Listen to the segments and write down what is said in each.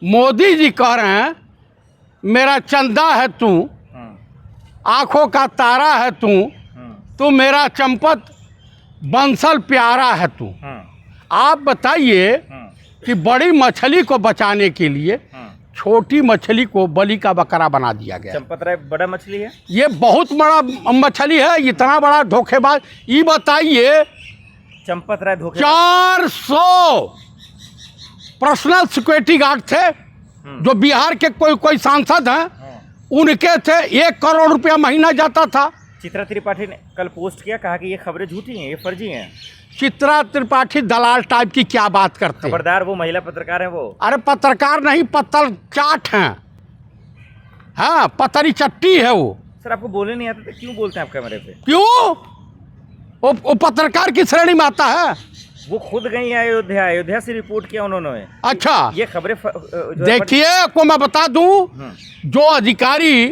मोदी जी कह रहे हैं मेरा चंदा है तू, आंखों का तारा है तू मेरा चंपत बंसल प्यारा है तू। आप बताइए कि बड़ी मछली को बचाने के लिए छोटी मछली को बलि का बकरा बना दिया गया। चंपत राय बड़ा मछली है, ये बहुत बड़ा मछली है, इतना बड़ा धोखेबाज। ये बताइए चंपत राय धोखे 400 पर्सनल सिक्योरिटी गार्ड थे जो बिहार के कोई सांसद हैं, उनके थे। 1 करोड़ रुपया महीना जाता था। चित्रा त्रिपाठी ने कल पोस्ट किया, कहा कि ये खबरें झूठी हैं, ये फर्जी हैं। चित्रा त्रिपाठी दलाल टाइप की क्या बात करते हैं? खबरदार, वो महिला पत्रकार है वो। अरे पत्रकार नहीं, पत्तल चाट हैं। हाँ, पतरी चट्टी है वो। सर आपको बोलने नहीं आता तो क्यों बोलते हैं आप कैमरे पे? क्यों? वो पत्रकार की श्रेणी में आता है। वो खुद गई है अयोध्या से रिपोर्ट किया उन्होंने। अच्छा, ये खबरें देखिए, आपको मैं बता दूं, जो अधिकारी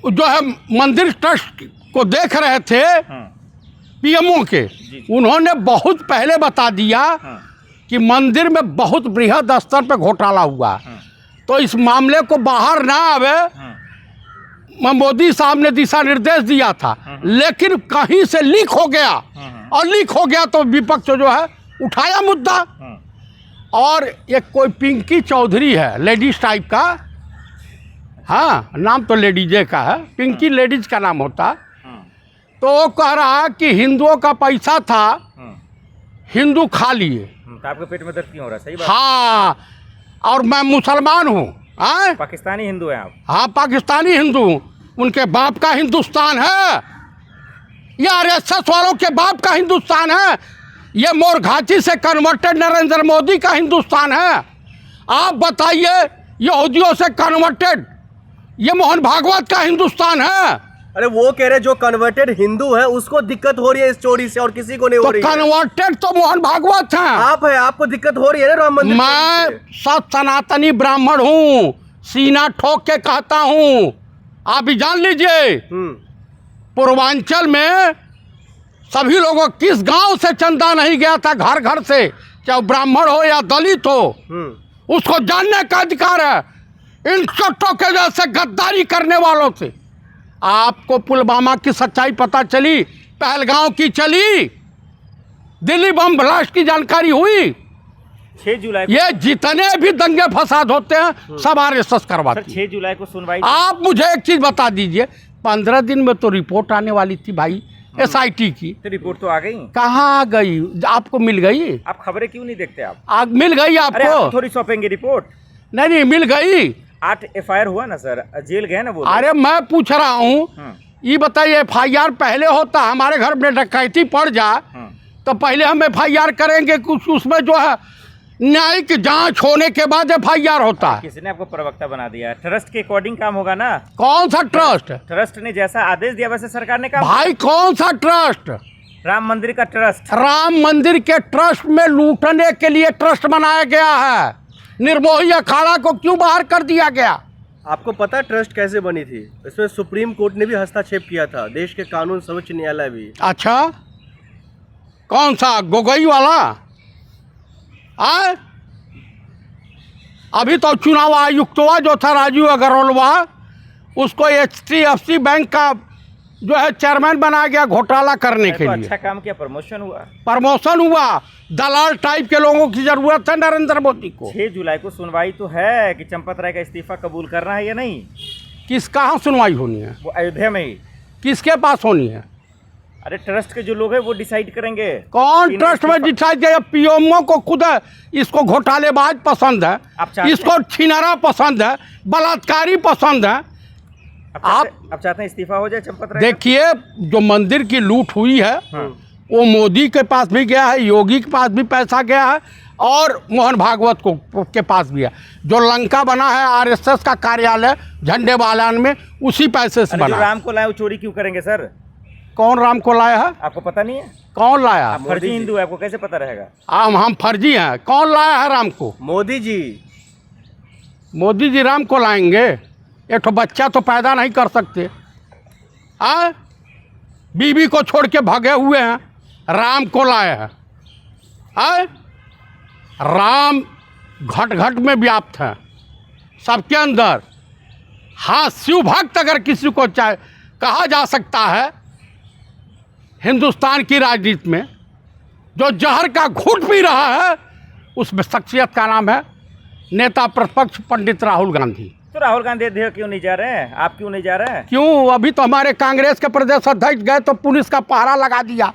जो है मंदिर ट्रस्ट को देख रहे थे पीएमओ के, उन्होंने बहुत पहले बता दिया कि मंदिर में बहुत बृहद स्तर पे घोटाला हुआ। तो इस मामले को बाहर ना आवे, मोदी साहब ने दिशा निर्देश दिया था, लेकिन कहीं से लीक हो गया, और लीक हो गया तो विपक्ष जो है उठाया मुद्दा। और एक कोई पिंकी चौधरी है, लेडीज टाइप का, हाँ नाम तो लेडीजे का है, पिंकी लेडीज का नाम होता। तो वो कह रहा है कि हिंदुओं का पैसा था, हिंदू खा लिए। तो आपके पेट में दर्द क्यों हो रहा है? सही बात। हाँ, और मैं मुसलमान हूँ। पाकिस्तानी हिंदू हैं आप? हाँ, पाकिस्तानी हिंदू। उनके बाप का हिंदुस्तान है या आरएसएस वालों के बाप का हिंदुस्तान है? ये मोरघाटी से कन्वर्टेड नरेंद्र मोदी का हिंदुस्तान है। आप बताइए, यहूदियों से कन्वर्टेड ये मोहन भागवत का हिंदुस्तान है। अरे वो कह रहे जो कन्वर्टेड हिंदू है उसको दिक्कत हो रही है इस चोरी से, और किसी को नहीं हो रही है। कन्वर्टेड तो मोहन भागवत हैं। आप है, आपको दिक्कत हो रही है ना राम मंदिर? मैं सत सनातनी ब्राह्मण हूँ, सीना ठोक के कहता हूँ। आप भी जान लीजिए, पूर्वांचल में सभी लोगों, किस गांव से चंदा नहीं गया था घर घर से, चाहे ब्राह्मण हो या दलित हो, उसको जानने का अधिकार है। इन चोटों के जैसे गद्दारी करने वालों से। आपको पुलवामा की सच्चाई पता चली, पहलगांव की चली, दिल्ली बम ब्लास्ट की जानकारी हुई। 6 जुलाई ये जितने भी दंगे फसाद होते हैं सब आरएसएस करवाती है। 6 जुलाई को सुनवाई। आप मुझे एक चीज बता दीजिए, 15 दिन में तो रिपोर्ट आने वाली थी भाई, एसआईटी की। तो रिपोर्ट तो आ गई। कहाँ आ गई? आपको मिल गई? आप खबरें क्यों नहीं देखते? आप आग मिल गई आपको? अरे आप थोड़ी सौंपेंगे रिपोर्ट? नहीं, मिल गई। 8 FIR हुआ ना सर, जेल गए ना वो। अरे मैं पूछ रहा हूँ, ये बताइए, FIR पहले होता, हमारे घर में डकैती पड़ जाए तो पहले हम FIR करेंगे, कुछ उसमें जो है न्यायिक जांच होने के बाद FIR होता है। किसी ने आपको प्रवक्ता बना दिया है, ट्रस्ट के अकॉर्डिंग काम होगा ना। कौन सा ट्रस्ट? ट्रस्ट ने जैसा आदेश दिया वैसे सरकार ने काम। भाई कौन सा ट्रस्ट? राम मंदिर का ट्रस्ट। राम मंदिर के ट्रस्ट में लूटने के लिए ट्रस्ट बनाया गया है। निर्मोही अखाड़ा को क्यों बाहर कर दिया गया? आपको पता ट्रस्ट कैसे बनी थी? इसमें सुप्रीम कोर्ट ने भी हस्तक्षेप किया था, देश के कानून सर्वोच्च न्यायालय भी। अच्छा, कौन सा? गोगोई वाला? अभी तो चुनाव आयुक्त हुआ जो था राजीव अग्रवाल, उसको HDFC बैंक का जो है चेयरमैन बनाया गया घोटाला करने के लिए। अच्छा काम किया, प्रमोशन हुआ। प्रमोशन हुआ। दलाल टाइप के लोगों की जरूरत है नरेंद्र मोदी को। 6 जुलाई को सुनवाई तो है कि चंपत राय का इस्तीफा कबूल करना है या नहीं। किस कहाँ सुनवाई होनी है? वो अयोध्या में ही। किसके पास होनी है? अरे ट्रस्ट के जो लोग हैं वो डिसाइड करेंगे। कौन ट्रस्ट में डिसाइड किया? पीएमओ को खुद है, इसको घोटालेबाज पसंद है, इसको छिनारा पसंद है, बलात्कारी पसंद है। आप चाहते हैं इस्तीफा हो जाए चंपत राय? देखिए, जो मंदिर की लूट हुई है वो मोदी के पास भी गया है, योगी के पास भी पैसा गया है, और मोहन भागवत के पास भी है। जो लंका बना है आरएसएस का कार्यालय झंडे वालान में, उसी पैसे से बना। राम को लाए वो चोरी क्यों करेंगे सर? कौन राम को लाया है? आपको पता नहीं है? कौन लाया? आप फर्जी हिंदू है, आपको कैसे पता रहेगा? हम फर्जी हैं। कौन लाया है राम को? मोदी जी। मोदी जी राम को लाएंगे? एक तो बच्चा तो पैदा नहीं कर सकते। बीवी को छोड़ के भागे हुए हैं, राम को लाए हैं। राम घट घट में व्याप्त है सबके अंदर। हाँ, शिव भक्त अगर किसी को चाहे कहा जा सकता है हिंदुस्तान की राजनीति में, जो जहर का घूंट पी रहा है, उस शख्सियत का नाम है नेता प्रतिपक्ष पंडित राहुल गांधी। तो राहुल गांधी अध्यक्ष क्यों नहीं जा रहे हैं? आप क्यों नहीं जा रहे हैं? क्यों? अभी तो हमारे कांग्रेस के प्रदेश अध्यक्ष गए तो पुलिस का पहरा लगा दिया।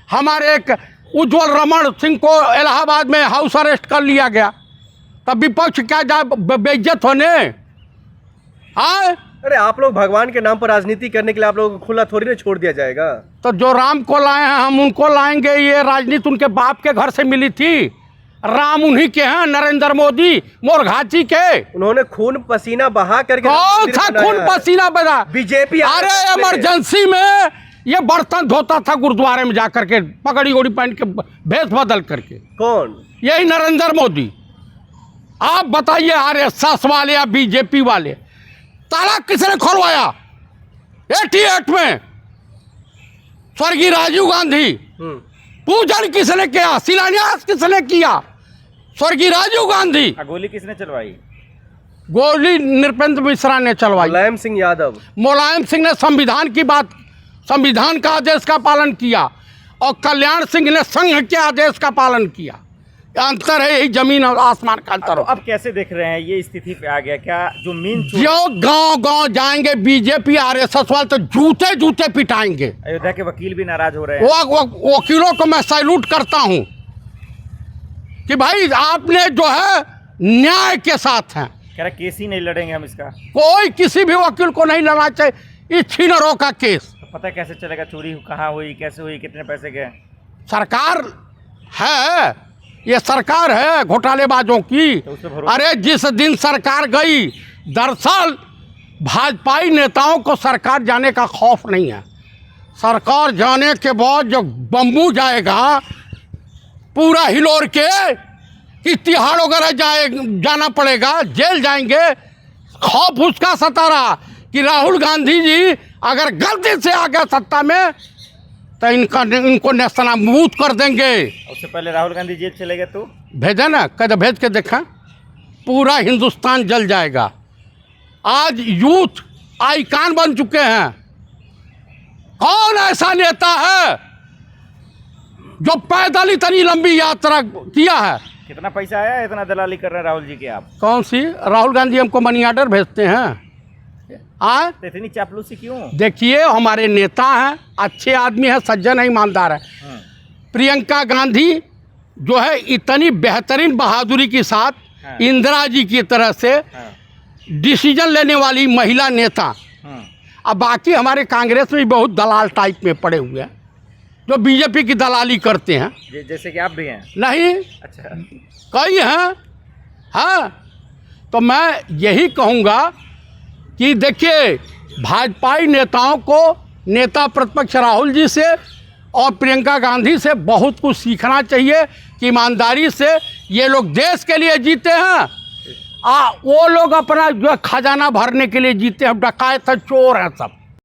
हमारे एक उज्जवल रमण सिंह को इलाहाबाद में हाउस अरेस्ट कर लिया गया। तब विपक्ष क्या जा बेइज्जत होने? हाँ, अरे आप लोग भगवान के नाम पर राजनीति करने के लिए आप लोगों को खुला थोड़ी ना छोड़ दिया जाएगा। तो जो राम को लाए हैं हम उनको लाएंगे। ये राजनीति उनके बाप के घर से मिली थी। राम उन्हीं के हैं, नरेंद्र मोदी मोरघाची के। उन्होंने खून पसीना बहा करके कौन सा खून पसीना बहा? बीजेपी। अरे इमरजेंसी में ये बर्तन धोता था गुरुद्वारे में जाकर के, पगड़ी ओड़ी पहन के, भेष बदल करके। कौन? यही नरेंद्र मोदी। आप बताइए, आरएसएस वाले या बीजेपी वाले, ताला किसने खोलवाया 88 में? स्वर्गीय राजीव गांधी। पूजन किसने किया? शिलान्यास किसने किया? स्वर्गीय राजीव गांधी। गोली किसने चलवाई? गोली नृपेंद्र मिश्रा ने चलवाई। मुलायम सिंह यादव। मुलायम सिंह ने संविधान का आदेश का पालन किया और कल्याण सिंह ने संघ के आदेश का पालन किया। अंतर है, यही जमीन और आसमान का अंतर। अब कैसे देख रहे हैं ये स्थिति पे आ गया? क्या जो मीन जो गांव जाएंगे बीजेपी आरएसएस वाले तो जूते जूते पिटाएंगे। अयोध्या के वकील भी नाराज हो रहे हैं। वकीलों को मैं सैल्यूट करता हूं कि भाई आपने जो है न्याय के साथ हैं। कह रहे केस ही नहीं लड़ेंगे हम इसका। कोई किसी भी वकील को नहीं लड़ना चाहिए इस छीनरों का केस। तो पता कैसे चलेगा चोरी कहाँ हुई, कैसे हुई, कितने पैसे गए? सरकार है, ये सरकार है घोटालेबाजों की। तो अरे जिस दिन सरकार गई, दरअसल भाजपाई नेताओं को सरकार जाने का खौफ नहीं है। सरकार जाने के बाद जो बम्बू जाएगा पूरा हिलोर के कि तिहाड़ वगैरह जाना पड़ेगा, जेल जाएंगे। खौफ उसका सता रहा कि राहुल गांधी जी अगर गलती से आ गए सत्ता में तो इनको नेस्तनाबूद कर देंगे। उससे पहले राहुल गांधी जेल चले गए तो भेजा ना, कद भेज के देखा, पूरा हिंदुस्तान जल जाएगा। आज यूथ आइकान बन चुके हैं। कौन ऐसा नेता है जो पैदल इतनी लंबी यात्रा किया है? कितना पैसा आया, इतना दलाली कर रहे हैं राहुल जी के आप? कौन सी? राहुल गांधी हमको मनी ऑर्डर भेजते हैं। तो इतनी चापलूसी क्यों? देखिए, हमारे नेता हैं, अच्छे आदमी हैं, सज्जन है, ईमानदार है। प्रियंका गांधी जो है इतनी बेहतरीन बहादुरी के साथ इंदिरा जी की तरह से डिसीजन लेने वाली महिला नेता। अब बाकी हमारे कांग्रेस में भी बहुत दलाल टाइप में पड़े हुए हैं जो बीजेपी की दलाली करते हैं। जैसे कि आप भी हैं? नहीं, अच्छा, कई हैं। हाँ, तो मैं यही कहूँगा कि देखिए, भाजपाई नेताओं को नेता प्रतिपक्ष राहुल जी से और प्रियंका गांधी से बहुत कुछ सीखना चाहिए कि ईमानदारी से ये लोग देश के लिए जीते हैं। वो लोग अपना जो खजाना भरने के लिए जीते हैं। डकायत है, चोर हैं सब।